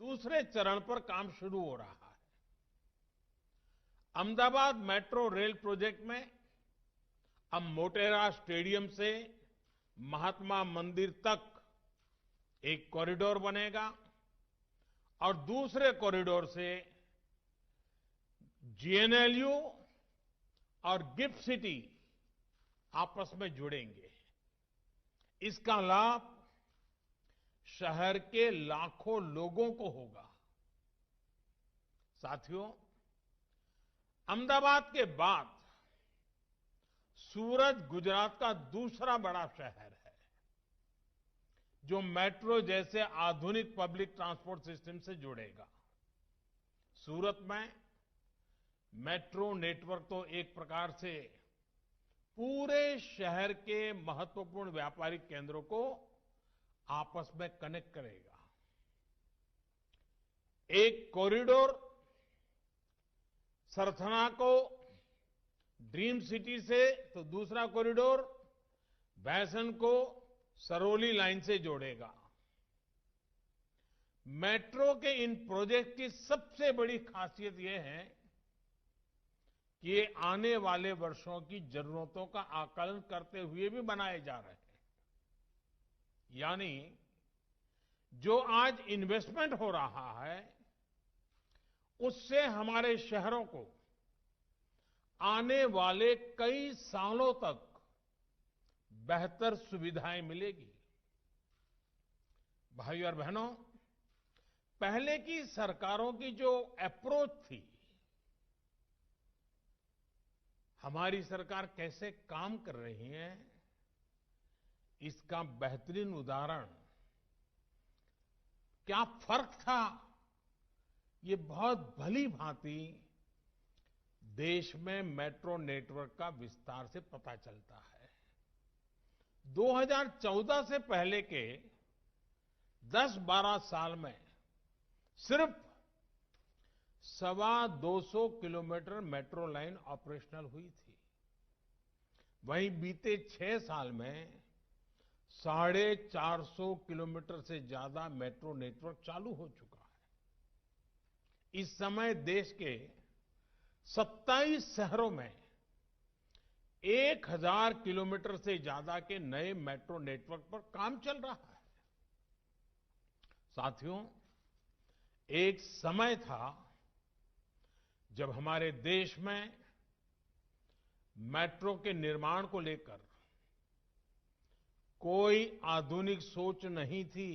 दूसरे चरण पर काम शुरू हो रहा है। अहमदाबाद मेट्रो रेल प्रोजेक्ट में अब मोटेरा स्टेडियम से महात्मा मंदिर तक एक कॉरिडोर बनेगा और दूसरे कॉरिडोर से जीएनएलयू और गिफ्ट सिटी आपस में जुड़ेंगे। इसका लाभ शहर के लाखों लोगों को होगा। साथियों, अहमदाबाद के बाद सूरत गुजरात का दूसरा बड़ा शहर है जो मेट्रो जैसे आधुनिक पब्लिक ट्रांसपोर्ट सिस्टम से जुड़ेगा। सूरत में मेट्रो नेटवर्क तो एक प्रकार से पूरे शहर के महत्वपूर्ण व्यापारिक केंद्रों को आपस में कनेक्ट करेगा। एक कॉरिडोर सरथना को ड्रीम सिटी से तो दूसरा कॉरिडोर भैसन को सरौली लाइन से जोड़ेगा। मेट्रो के इन प्रोजेक्ट की सबसे बड़ी खासियत यह है कि ये आने वाले वर्षों की जरूरतों का आकलन करते हुए भी बनाए जा रहे हैं। यानी जो आज इन्वेस्टमेंट हो रहा है उससे हमारे शहरों को आने वाले कई सालों तक बेहतर सुविधाएं मिलेगी। भाइयों और बहनों, पहले की सरकारों की जो अप्रोच थी, हमारी सरकार कैसे काम कर रही है, इसका बेहतरीन उदाहरण क्या फर्क था, ये बहुत भली भांति देश में मेट्रो नेटवर्क का विस्तार से पता चलता है। 2014 से पहले के 10-12 साल में सिर्फ 225 किलोमीटर मेट्रो लाइन ऑपरेशनल हुई थी। वहीं बीते 6 साल में 450 किलोमीटर से ज्यादा मेट्रो नेटवर्क चालू हो चुका है। इस समय देश के 27 शहरों में 1000 किलोमीटर से ज्यादा के नए मेट्रो नेटवर्क पर काम चल रहा है। साथियों, एक समय था जब हमारे देश में मेट्रो के निर्माण को लेकर कोई आधुनिक सोच नहीं थी।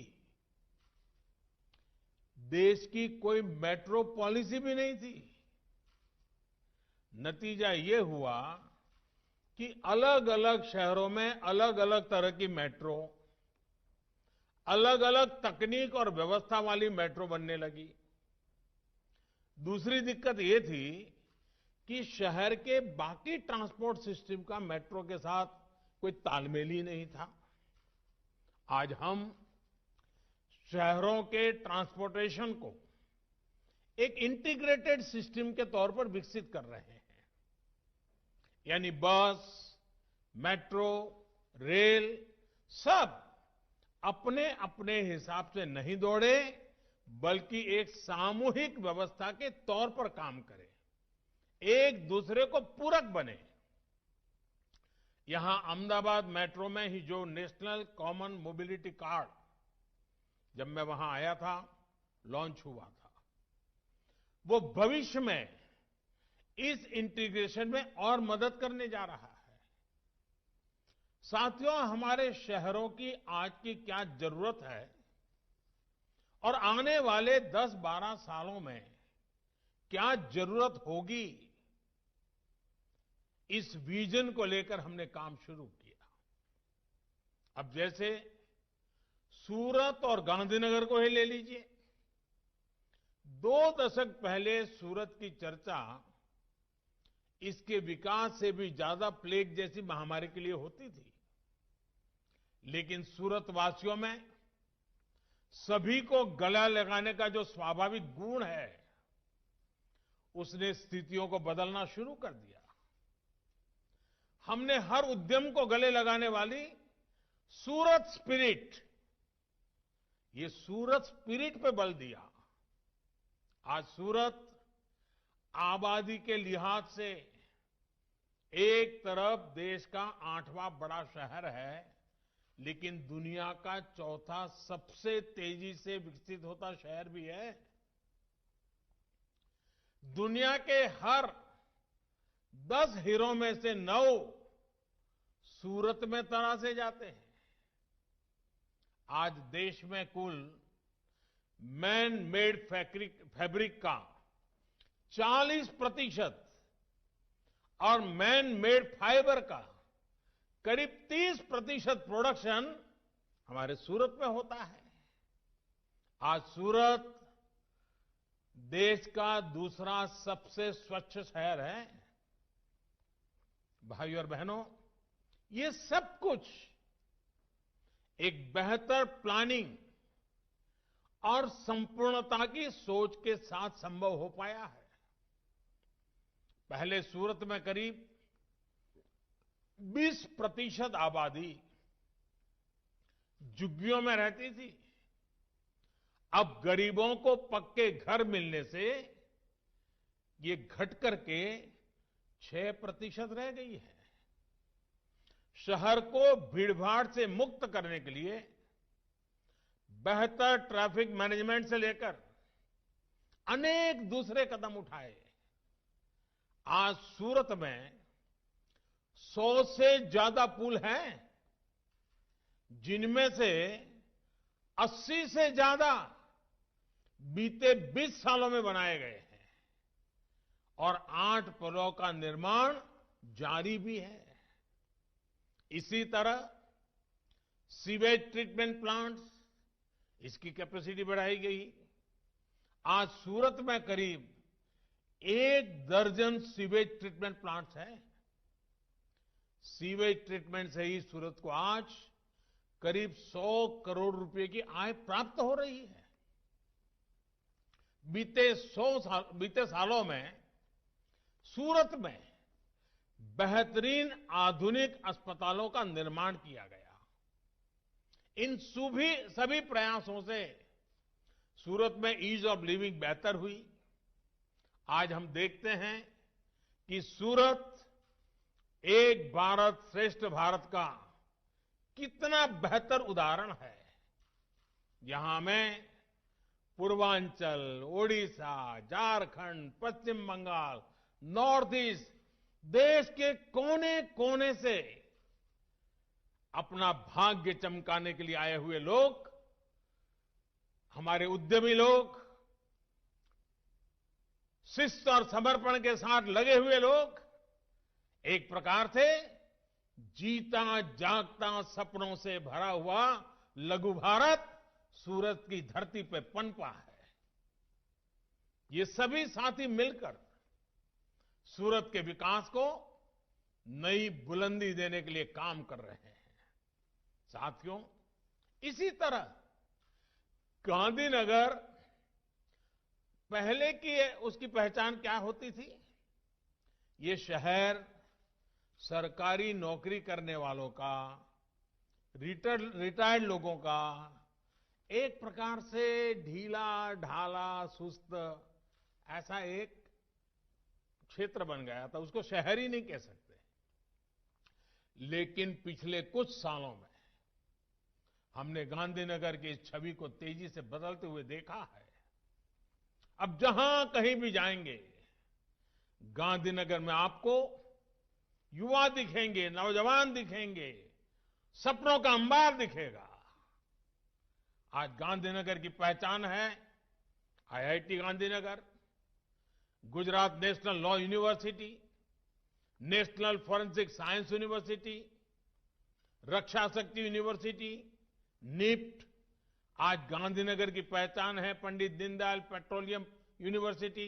देश की कोई मेट्रो पॉलिसी भी नहीं थी। नतीजा ये हुआ कि अलग अलग शहरों में अलग अलग तरह की मेट्रो, अलग अलग तकनीक और व्यवस्था वाली मेट्रो बनने लगी। दूसरी दिक्कत ये थी कि शहर के बाकी ट्रांसपोर्ट सिस्टम का मेट्रो के साथ कोई तालमेल ही नहीं था। आज हम शहरों के ट्रांसपोर्टेशन को एक इंटीग्रेटेड सिस्टम के तौर पर विकसित कर रहे हैं। यानी बस, मेट्रो, रेल सब अपने अपने हिसाब से नहीं दौड़े, बल्कि एक सामूहिक व्यवस्था के तौर पर काम करें, एक दूसरे को पूरक बने। यहां अहमदाबाद मेट्रो में ही जो नेशनल कॉमन मोबिलिटी कार्ड, जब मैं वहां आया था, लॉन्च हुआ था, वो भविष्य में इस इंटीग्रेशन में और मदद करने जा रहा है। साथियों, हमारे शहरों की आज की क्या जरूरत है और आने वाले 10-12 सालों में क्या जरूरत होगी, इस विजन को लेकर हमने काम शुरू किया। अब जैसे सूरत और गांधीनगर को ही ले लीजिए। 2 दशक पहले सूरत की चर्चा इसके विकास से भी ज्यादा प्लेग जैसी महामारी के लिए होती थी। लेकिन सूरत वासियों में सभी को गला लगाने का जो स्वाभाविक गुण है, उसने स्थितियों को बदलना शुरू कर दिया। हमने हर उद्यम को गले लगाने वाली सूरत स्पिरिट, ये सूरत स्पिरिट पे बल दिया आज सूरत आबादी के लिहाज से एक तरफ देश का 8वां बड़ा शहर है, लेकिन दुनिया का चौथा सबसे तेजी से विकसित होता शहर भी है। दुनिया के हर 10 हीरो में से 9 सूरत में तरासे जाते हैं। आज देश में कुल मैन मेड फैब्रिक का 40% और मैन मेड फाइबर का करीब 30% प्रोडक्शन हमारे सूरत में होता है। आज सूरत देश का दूसरा सबसे स्वच्छ शहर है। भाइयों और बहनों, ये सब कुछ एक बेहतर प्लानिंग और संपूर्णता की सोच के साथ संभव हो पाया है। पहले सूरत में करीब 20% आबादी झुग्गियों में रहती थी। अब गरीबों को पक्के घर मिलने से ये घट करके 6% रह गई है। शहर को भीड़भाड़ से मुक्त करने के लिए बेहतर ट्रैफिक मैनेजमेंट से लेकर अनेक दूसरे कदम उठाए। आज सूरत में 100 से ज्यादा पुल हैं, जिनमें से 80 से ज्यादा बीते 20 सालों में बनाए गए हैं और 8 पुलों का निर्माण जारी भी है। इसी तरह सीवेज ट्रीटमेंट प्लांट्स, इसकी कैपेसिटी बढ़ाई गई। आज सूरत में करीब 1 दर्जन सीवेज ट्रीटमेंट प्लांट्स हैं। सीवेज ट्रीटमेंट से ही सूरत को आज करीब 100 करोड़ रुपए की आय प्राप्त हो रही है। बीते सालों में सूरत में बेहतरीन आधुनिक अस्पतालों का निर्माण किया गया। इन सभी प्रयासों से सूरत में ईज ऑफ लिविंग बेहतर हुई। आज हम देखते हैं कि सूरत एक भारत श्रेष्ठ भारत का कितना बेहतर उदाहरण है। यहां में पूर्वांचल, ओडिशा, झारखंड, पश्चिम बंगाल, नॉर्थ ईस्ट, देश के कोने कोने से अपना भाग्य चमकाने के लिए आए हुए लोग, हमारे उद्यमी लोग, शिस्त और समर्पण के साथ लगे हुए लोग, एक प्रकार से जीता जागता सपनों से भरा हुआ लघु भारत सूरत की धरती पर पनपा है। ये सभी साथी मिलकर सूरत के विकास को नई बुलंदी देने के लिए काम कर रहे हैं। साथियों, इसी तरह गांधीनगर पहले की उसकी पहचान क्या होती थी? ये शहर सरकारी नौकरी करने वालों का, रिटायर्ड लोगों का एक प्रकार से ढीला ढाला सुस्त ऐसा एक क्षेत्र बन गया था। उसको शहर ही नहीं कह सकते। लेकिन पिछले कुछ सालों में हमने गांधीनगर की इस छवि को तेजी से बदलते हुए देखा है। अब जहां कहीं भी जाएंगे, गांधीनगर में आपको युवा दिखेंगे, नौजवान दिखेंगे, सपनों का अंबार दिखेगा। आज गांधीनगर की पहचान है IIT Gandhinagar, Gujarat national law university, national forensic science university, Raksha Shakti university, NIFT. आज गांधीनगर की पहचान है Pandit Deendayal petroleum university,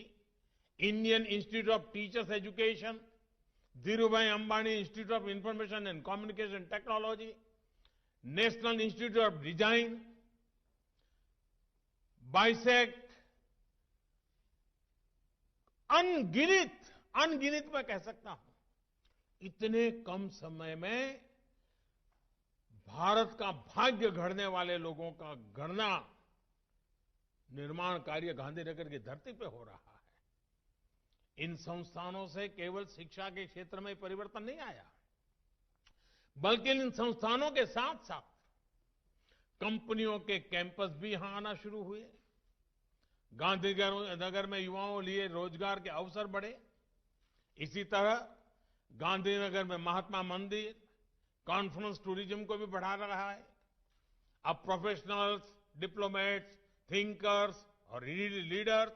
Indian institute of teachers education, Dhirubhai Ambani institute of information and communication technology, national institute of design, बाइसेक्ट। अनगिनत मैं कह सकता हूं। इतने कम समय में भारत का भाग्य गढ़ने वाले लोगों का गणना निर्माण कार्य गांधीनगर की धरती पे हो रहा है। इन संस्थानों से केवल शिक्षा के क्षेत्र में परिवर्तन नहीं आया, बल्कि इन संस्थानों के साथ साथ कंपनियों के कैंपस भी यहां आना शुरू हुए। गांधीनगर में युवाओं के लिए रोजगार के अवसर बढ़े। इसी तरह गांधीनगर में महात्मा मंदिर कॉन्फ्रेंस टूरिज्म को भी बढ़ा रहा है। अब प्रोफेशनल्स, डिप्लोमेट्स, थिंकर्स और लीडर्स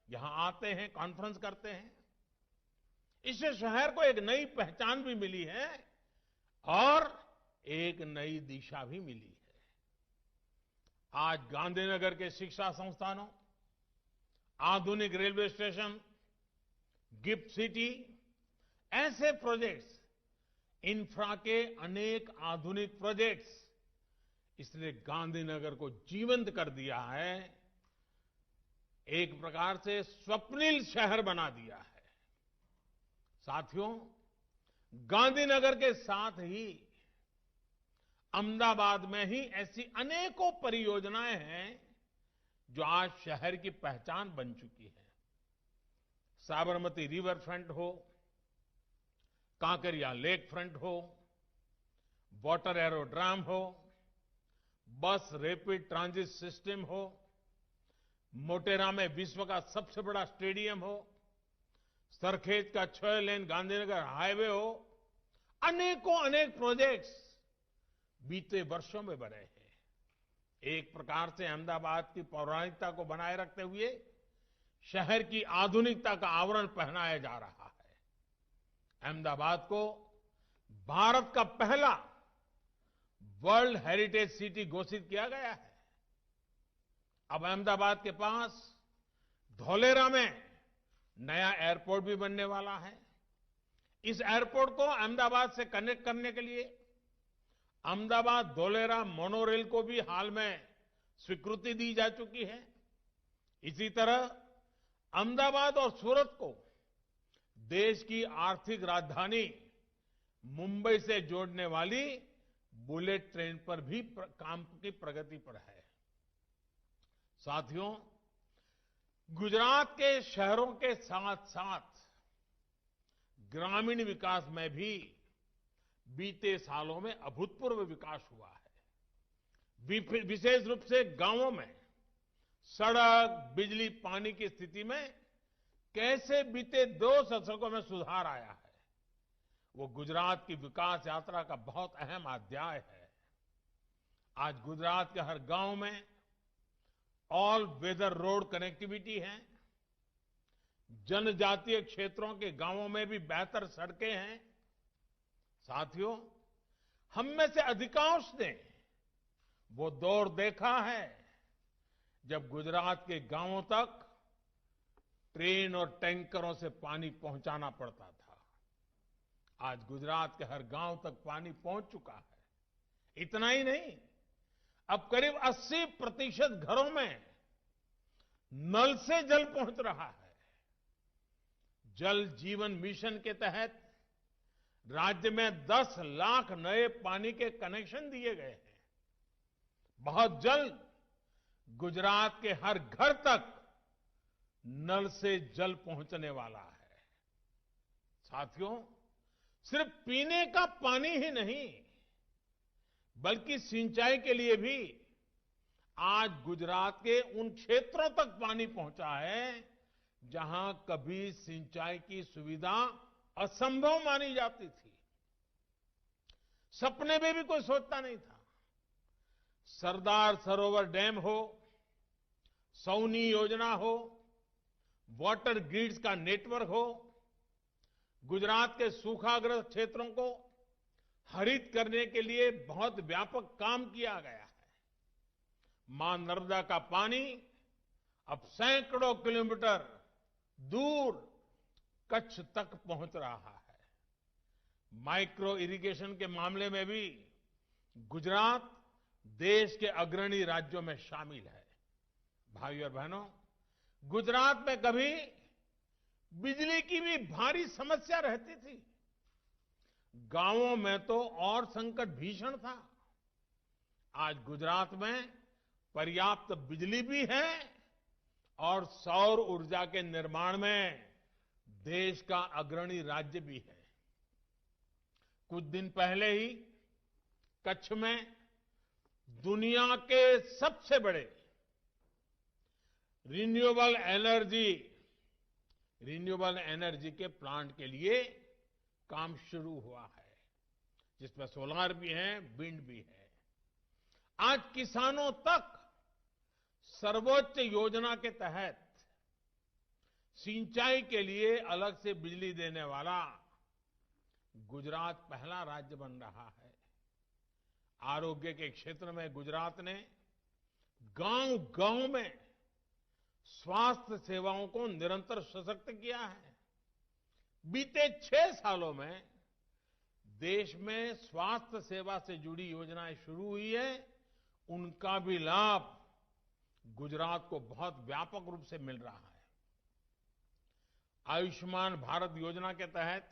यहां आते हैं, कॉन्फ्रेंस करते हैं। इससे शहर को एक नई पहचान भी मिली है और एक नई दिशा भी मिली है। आज गांधीनगर के शिक्षा संस्थानों, आधुनिक रेलवे स्टेशन, गिफ्ट सिटी, ऐसे प्रोजेक्ट्स, इंफ्रा के अनेक आधुनिक प्रोजेक्ट्स, इसने गांधीनगर को जीवंत कर दिया है, एक प्रकार से स्वप्निल शहर बना दिया है। साथियों, गांधीनगर के साथ ही अहमदाबाद में ही ऐसी अनेकों परियोजनाएं हैं जो आज शहर की पहचान बन चुकी है। साबरमती रिवर फ्रंट हो, कांकरिया लेक फ्रंट हो, वाटर एरोड्राम हो, बस रैपिड ट्रांजिट सिस्टम हो, मोटेरा में विश्व का सबसे बड़ा स्टेडियम हो, सरखेज का 6 लेन गांधीनगर हाईवे हो, अनेक प्रोजेक्ट्स बीते वर्षों में बने हैं। एक प्रकार से अहमदाबाद की पौराणिकता को बनाए रखते हुए शहर की आधुनिकता का आवरण पहनाया जा रहा है। अहमदाबाद को भारत का पहला वर्ल्ड हेरिटेज सिटी घोषित किया गया है। अब अहमदाबाद के पास धौलेरा में नया एयरपोर्ट भी बनने वाला है। इस एयरपोर्ट को अहमदाबाद से कनेक्ट करने के लिए अहमदाबाद धौलेरा मोनोरेल को भी हाल में स्वीकृति दी जा चुकी है। इसी तरह अहमदाबाद और सूरत को देश की आर्थिक राजधानी मुंबई से जोड़ने वाली बुलेट ट्रेन पर भी काम की प्रगति पर है। साथियों, गुजरात के शहरों के साथ साथ ग्रामीण विकास में भी बीते सालों में अभूतपूर्व विकास हुआ है। विशेष रूप से गांवों में सड़क, बिजली, पानी की स्थिति में कैसे बीते 2 दशकों में सुधार आया है, वो गुजरात की विकास यात्रा का बहुत अहम अध्याय है। आज गुजरात के हर गांव में ऑल वेदर रोड कनेक्टिविटी है। जनजातीय क्षेत्रों के गांवों में भी बेहतर सड़कें हैं। साथियों, हम में से अधिकांश ने वो दौर देखा है जब गुजरात के गांवों तक ट्रेन और टैंकरों से पानी पहुंचाना पड़ता था। आज गुजरात के हर गांव तक पानी पहुंच चुका है। इतना ही नहीं, अब करीब 80% घरों में नल से जल पहुंच रहा है। जल जीवन मिशन के तहत राज्य में 10 लाख नए पानी के कनेक्शन दिए गए हैं। बहुत जल्द गुजरात के हर घर तक नल से जल पहुंचने वाला है। साथियों, सिर्फ पीने का पानी ही नहीं, बल्कि सिंचाई के लिए भी आज गुजरात के उन क्षेत्रों तक पानी पहुंचा है जहां कभी सिंचाई की सुविधा असंभव मानी जाती थी। सपने में भी कोई सोचता नहीं था। सरदार सरोवर डैम हो, सौनी योजना हो, वाटर ग्रिड्स का नेटवर्क हो, गुजरात के सूखाग्रस्त क्षेत्रों को हरित करने के लिए बहुत व्यापक काम किया गया है। मां नर्मदा का पानी अब सैकड़ों किलोमीटर दूर कच्छ तक पहुंच रहा है। माइक्रो इरिगेशन के मामले में भी गुजरात देश के अग्रणी राज्यों में शामिल है। भाइयों और बहनों, गुजरात में कभी बिजली की भी भारी समस्या रहती थी। गांवों में तो और संकट भीषण था। आज गुजरात में पर्याप्त बिजली भी है और सौर ऊर्जा के निर्माण में देश का अग्रणी राज्य भी है। कुछ दिन पहले ही कच्छ में दुनिया के सबसे बड़े रिन्यूएबल एनर्जी के प्लांट के लिए काम शुरू हुआ है, जिसमें सोलार भी है, विंड भी है। आज किसानों तक सर्वोच्च योजना के तहत सिंचाई के लिए अलग से बिजली देने वाला गुजरात पहला राज्य बन रहा है। आरोग्य के क्षेत्र में गुजरात ने गांव-गांव में स्वास्थ्य सेवाओं को निरंतर सशक्त किया है। बीते 6 सालों में देश में स्वास्थ्य सेवा से जुड़ी योजनाएं शुरू हुई है, उनका भी लाभ गुजरात को बहुत व्यापक रूप से मिल रहा है। आयुष्मान भारत योजना के तहत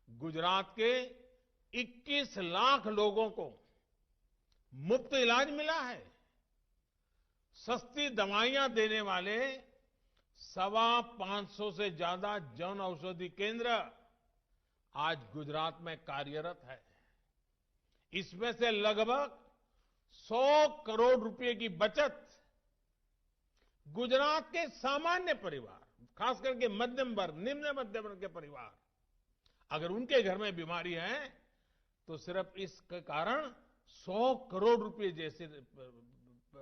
गुजरात के 21 लाख लोगों को मुफ्त इलाज मिला है। सस्ती दवाइयां देने वाले 525 से ज्यादा जन औषधि केंद्र आज गुजरात में कार्यरत है। इसमें से लगभग 100 करोड़ रुपए की बचत गुजरात के सामान्य परिवार, खास करके मध्यम वर्ग, निम्न मध्यम वर्ग के परिवार, अगर उनके घर में बीमारी है तो सिर्फ इसके कारण 100 करोड़ रुपए जैसी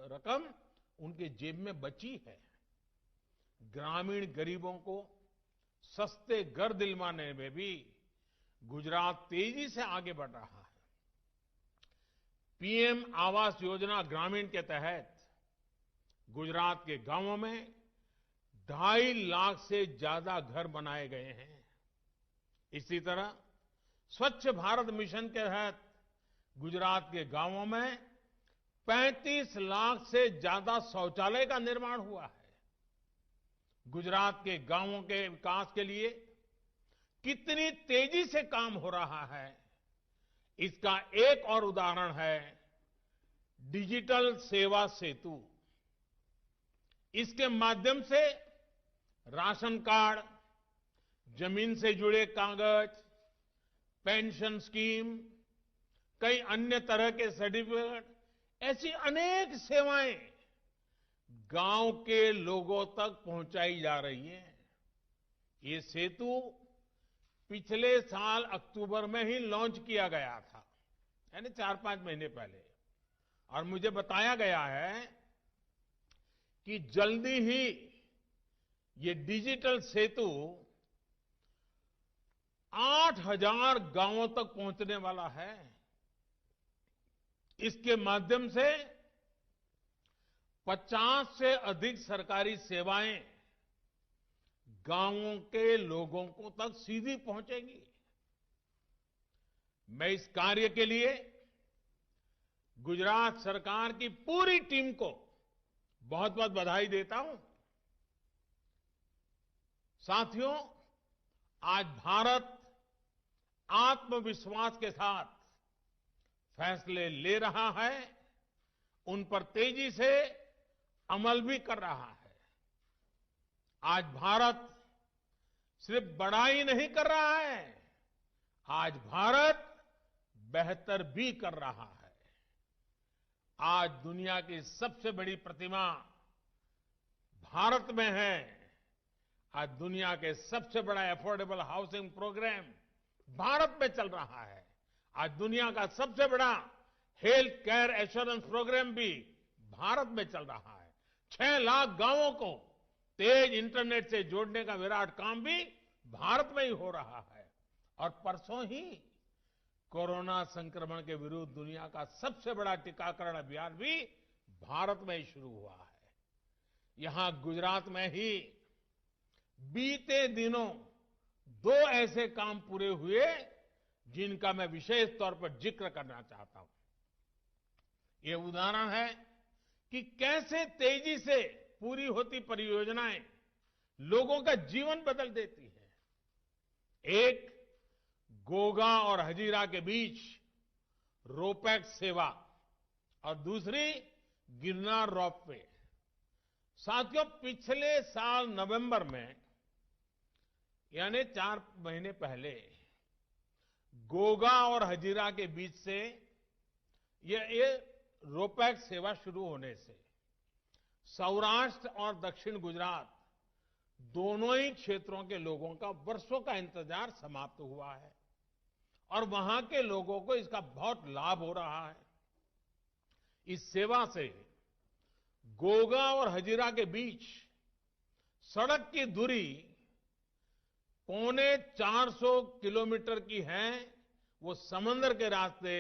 रकम उनके जेब में बची है। ग्रामीण गरीबों को सस्ते घर दिलवाने में भी गुजरात तेजी से आगे बढ़ रहा है। पीएम आवास योजना ग्रामीण के तहत गुजरात के गांवों में 2.5 लाख से ज्यादा घर बनाए गए हैं। इसी तरह स्वच्छ भारत मिशन के तहत गुजरात के गांवों में 35 लाख से ज्यादा शौचालय का निर्माण हुआ है। गुजरात के गांवों के विकास के लिए कितनी तेजी से काम हो रहा है, इसका एक और उदाहरण है डिजिटल सेवा सेतु। इसके माध्यम से राशन कार्ड, जमीन से जुड़े कागज, पेंशन स्कीम, कई अन्य तरह के सर्टिफिकेट, ऐसी अनेक सेवाएं गांव के लोगों तक पहुंचाई जा रही हैं। ये सेतु पिछले साल अक्टूबर में ही लॉन्च किया गया था, यानी 4-5 महीने पहले, और मुझे बताया गया है कि जल्दी ही ये डिजिटल सेतु 8,000 गांवों तक पहुंचने वाला है। इसके माध्यम से 50 से अधिक सरकारी सेवाएं गांवों के लोगों को तक सीधी पहुंचेगी। मैं इस कार्य के लिए गुजरात सरकार की पूरी टीम को बहुत बहुत बधाई देता हूं। साथियों, आज भारत आत्मविश्वास के साथ फैसले ले रहा है, उन पर तेजी से अमल भी कर रहा है। आज भारत सिर्फ बड़ा ही नहीं कर रहा है, आज भारत बेहतर भी कर रहा है। आज दुनिया की सबसे बड़ी प्रतिमा भारत में है। आज दुनिया के सबसे बड़ा अफोर्डेबल हाउसिंग प्रोग्राम भारत में चल रहा है। आज दुनिया का सबसे बड़ा हेल्थ केयर एश्योरेंस प्रोग्राम भी भारत में चल रहा है। 6 लाख गांवों को तेज इंटरनेट से जोड़ने का विराट काम भी भारत में ही हो रहा है। और परसों ही कोरोना संक्रमण के विरुद्ध दुनिया का सबसे बड़ा टीकाकरण अभियान भी भारत में ही शुरू हुआ है। यहां गुजरात में ही बीते दिनों 2 ऐसे काम पूरे हुए जिनका मैं विशेष तौर पर जिक्र करना चाहता हूं। ये उदाहरण है कि कैसे तेजी से पूरी होती परियोजनाएं लोगों का जीवन बदल देती है। एक गोगा और हजीरा के बीच रोपैक्स सेवा और दूसरी गिरनार रोपवे। साथियों, पिछले साल नवंबर में यानी 4 महीने पहले गोगा और हजीरा के बीच से ये रोपैक्स सेवा शुरू होने से सौराष्ट्र और दक्षिण गुजरात दोनों ही क्षेत्रों के लोगों का वर्षों का इंतजार समाप्त हुआ है और वहां के लोगों को इसका बहुत लाभ हो रहा है। इस सेवा से गोगा और हजीरा के बीच सड़क की दूरी 450 किलोमीटर की है, वो समंदर के रास्ते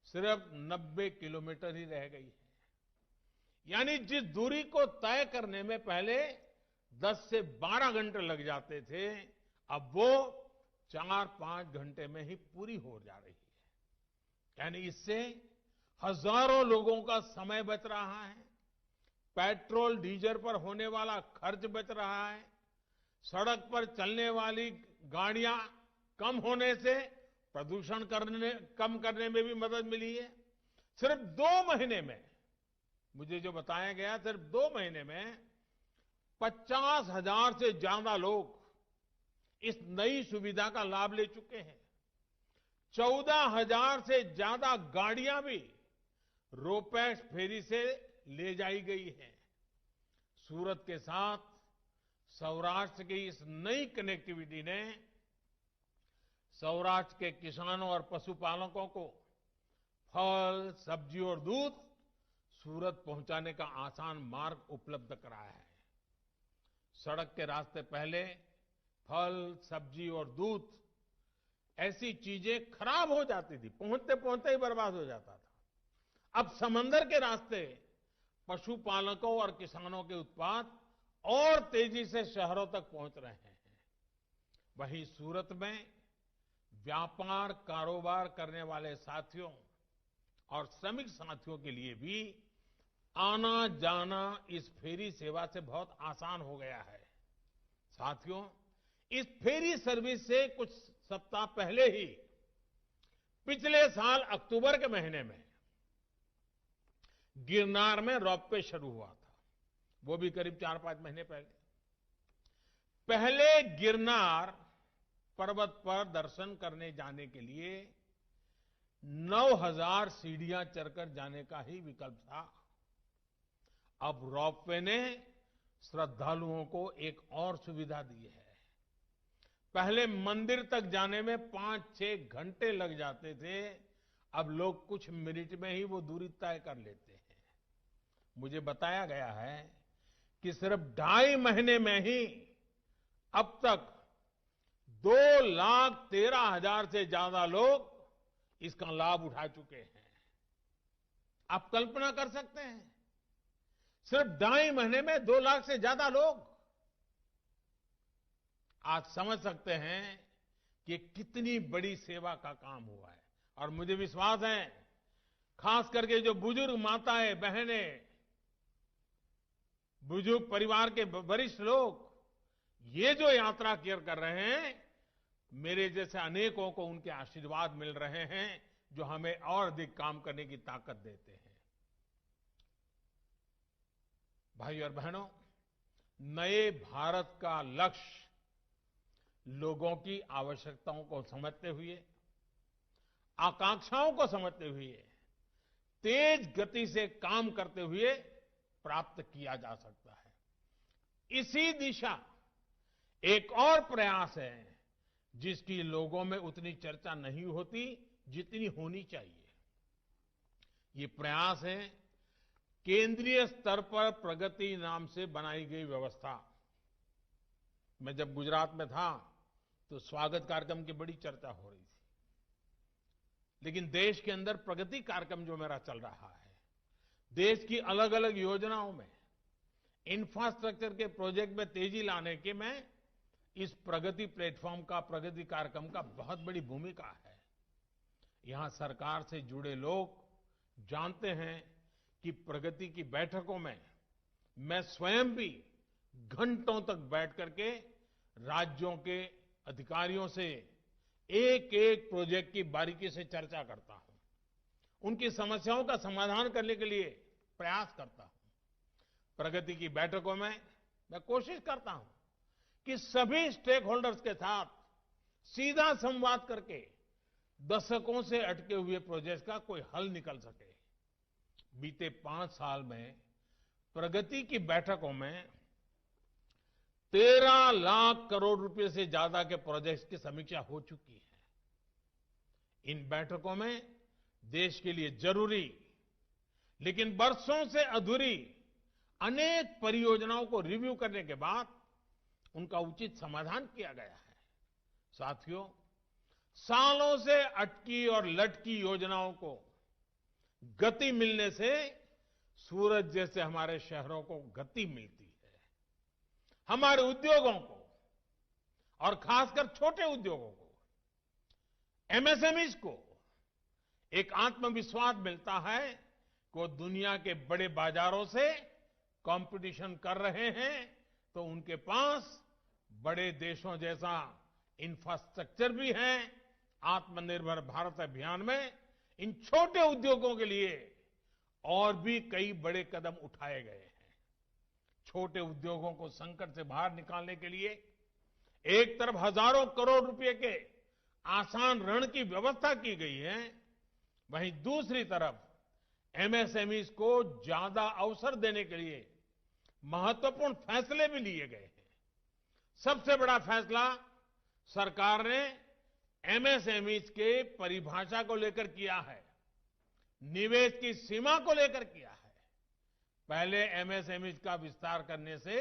सिर्फ 90 किलोमीटर ही रह गई है। यानी जिस दूरी को तय करने में पहले 10 से 12 घंटे लग जाते थे, अब वो 4-5 घंटे में ही पूरी हो जा रही है। यानी इससे हजारों लोगों का समय बच रहा है, पेट्रोल डीजल पर होने वाला खर्च बच रहा है, सड़क पर चलने वाली गाड़ियां कम होने से प्रदूषण कम करने में भी मदद मिली है। सिर्फ 2 महीने में, मुझे जो बताया गया, सिर्फ 2 महीने में 50,000 से ज्यादा लोग इस नई सुविधा का लाभ ले चुके हैं। 14,000 से ज्यादा गाड़ियां भी रोपैक्स फेरी से ले जाई गई हैं। सूरत के साथ सौराष्ट्र की इस नई कनेक्टिविटी ने सौराष्ट्र के किसानों और पशुपालकों को फल, सब्जी और दूध सूरत पहुंचाने का आसान मार्ग उपलब्ध कराया है। सड़क के रास्ते पहले फल, सब्जी और दूध ऐसी चीजें खराब हो जाती थी, पहुंचते पहुंचते ही बर्बाद हो जाता था। अब समंदर के रास्ते पशुपालकों और किसानों के उत्पाद और तेजी से शहरों तक पहुंच रहे हैं। वहीं सूरत में व्यापार कारोबार करने वाले साथियों और श्रमिक साथियों के लिए भी आना जाना इस फेरी सेवा से बहुत आसान हो गया है। साथियों, इस फेरी सर्विस से कुछ सप्ताह पहले ही पिछले साल अक्टूबर के महीने में गिरनार में रोपवे शुरू हुआ था, वो भी करीब 4-5 महीने पहले। पहले गिरनार पर्वत पर दर्शन करने जाने के लिए 9,000 सीढ़ियां चढ़कर जाने का ही विकल्प था। अब रोपवे ने श्रद्धालुओं को एक और सुविधा दी है। पहले मंदिर तक जाने में 5-6 घंटे लग जाते थे, अब लोग कुछ मिनट में ही वो दूरी तय कर लेते हैं। मुझे बताया गया है कि सिर्फ 2.5 महीने में ही अब तक 2,13,000 से ज्यादा लोग इसका लाभ उठा चुके हैं। आप कल्पना कर सकते हैं, सिर्फ 2.5 महीने में 2 लाख से ज्यादा लोग। आज समझ सकते हैं कि कितनी बड़ी सेवा का काम हुआ है। और मुझे विश्वास है, खास करके जो बुजुर्ग माताएं, बहनें, बुजुर्ग परिवार के वरिष्ठ लोग ये जो यात्रा कर रहे हैं, मेरे जैसे अनेकों को उनके आशीर्वाद मिल रहे हैं, जो हमें और अधिक काम करने की ताकत देते हैं। भाई और बहनों, नए भारत का लक्ष्य लोगों की आवश्यकताओं को समझते हुए, आकांक्षाओं को समझते हुए, तेज गति से काम करते हुए प्राप्त किया जा सकता है। इसी दिशा एक और प्रयास है जिसकी लोगों में उतनी चर्चा नहीं होती जितनी होनी चाहिए। ये प्रयास है केंद्रीय स्तर पर प्रगति नाम से बनाई गई व्यवस्था। मैं जब गुजरात में था तो स्वागत कार्यक्रम की बड़ी चर्चा हो रही थी, लेकिन देश के अंदर प्रगति कार्यक्रम जो मेरा चल रहा है, देश की अलग अलग योजनाओं में इंफ्रास्ट्रक्चर के प्रोजेक्ट में तेजी लाने के में इस प्रगति प्लेटफॉर्म का, प्रगति कार्यक्रम का बहुत बड़ी भूमिका है। यहां सरकार से जुड़े लोग जानते हैं कि प्रगति की बैठकों में मैं स्वयं भी घंटों तक बैठ करके राज्यों के अधिकारियों से एक एक प्रोजेक्ट की बारीकी से चर्चा करता हूं, उनकी समस्याओं का समाधान करने के लिए प्रयास करता हूं। प्रगति की बैठकों में मैं कोशिश करता हूं कि सभी स्टेक होल्डर्स के साथ सीधा संवाद करके दशकों से अटके हुए प्रोजेक्ट्स का कोई हल निकल सके। बीते 5 साल में प्रगति की बैठकों में 13 लाख करोड़ रुपए से ज्यादा के प्रोजेक्ट्स की समीक्षा हो चुकी है। इन बैठकों में देश के लिए जरूरी लेकिन बरसों से अधूरी अनेक परियोजनाओं को रिव्यू करने के बाद उनका उचित समाधान किया गया है। साथियों, सालों से अटकी और लटकी योजनाओं को गति मिलने से सूरत जैसे हमारे शहरों को गति मिलती है। हमारे उद्योगों को और खासकर छोटे उद्योगों को, एमएसएमईज को एक आत्मविश्वास मिलता है कि वो दुनिया के बड़े बाजारों से कंपटीशन कर रहे हैं तो उनके पास बड़े देशों जैसा इंफ्रास्ट्रक्चर भी है। आत्मनिर्भर भारत अभियान में इन छोटे उद्योगों के लिए और भी कई बड़े कदम उठाए गए हैं। छोटे उद्योगों को संकट से बाहर निकालने के लिए एक तरफ हजारों करोड़ रुपए के आसान ऋण की व्यवस्था की गई है, वहीं दूसरी तरफ एमएसएमईज को ज्यादा अवसर देने के लिए महत्वपूर्ण फैसले भी लिए गए हैं। सबसे बड़ा फैसला सरकार ने एमएसएमईज के परिभाषा को लेकर किया है, निवेश की सीमा को लेकर किया है। पहले एमएसएमईज का विस्तार करने से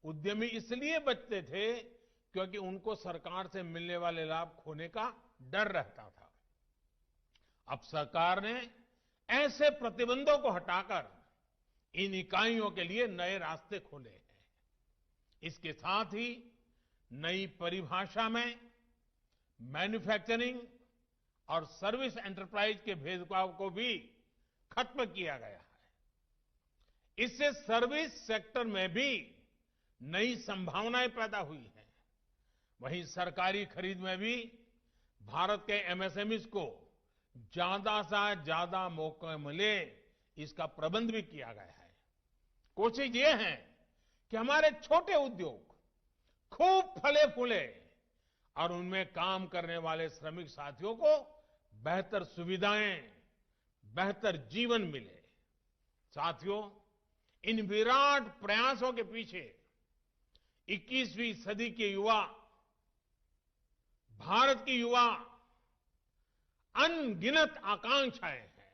उद्यमी इसलिए बचते थे क्योंकि उनको सरकार से मिलने वाले लाभ खोने का डर रहता था। अब सरकार ने ऐसे प्रतिबंधों को हटाकर इन इकाइयों के लिए नए रास्ते खोले हैं। इसके साथ ही नई परिभाषा में मैन्युफैक्चरिंग और सर्विस एंटरप्राइज के भेदभाव को भी खत्म किया गया है। इससे सर्विस सेक्टर में भी नई संभावनाएं पैदा हुई हैं। वहीं सरकारी खरीद में भी भारत के एमएसएमईज को ज्यादा से ज्यादा मौके मिले, इसका प्रबंध भी किया गया है। कोशिश ये है कि हमारे छोटे उद्योग खूब फले फूले और उनमें काम करने वाले श्रमिक साथियों को बेहतर सुविधाएं, बेहतर जीवन मिले। साथियों, इन विराट प्रयासों के पीछे 21वीं सदी के युवा, भारत की युवा अनगिनत आकांक्षाएं हैं।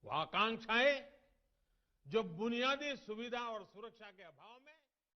वो आकांक्षाएं जो बुनियादी सुविधा और सुरक्षा के अभाव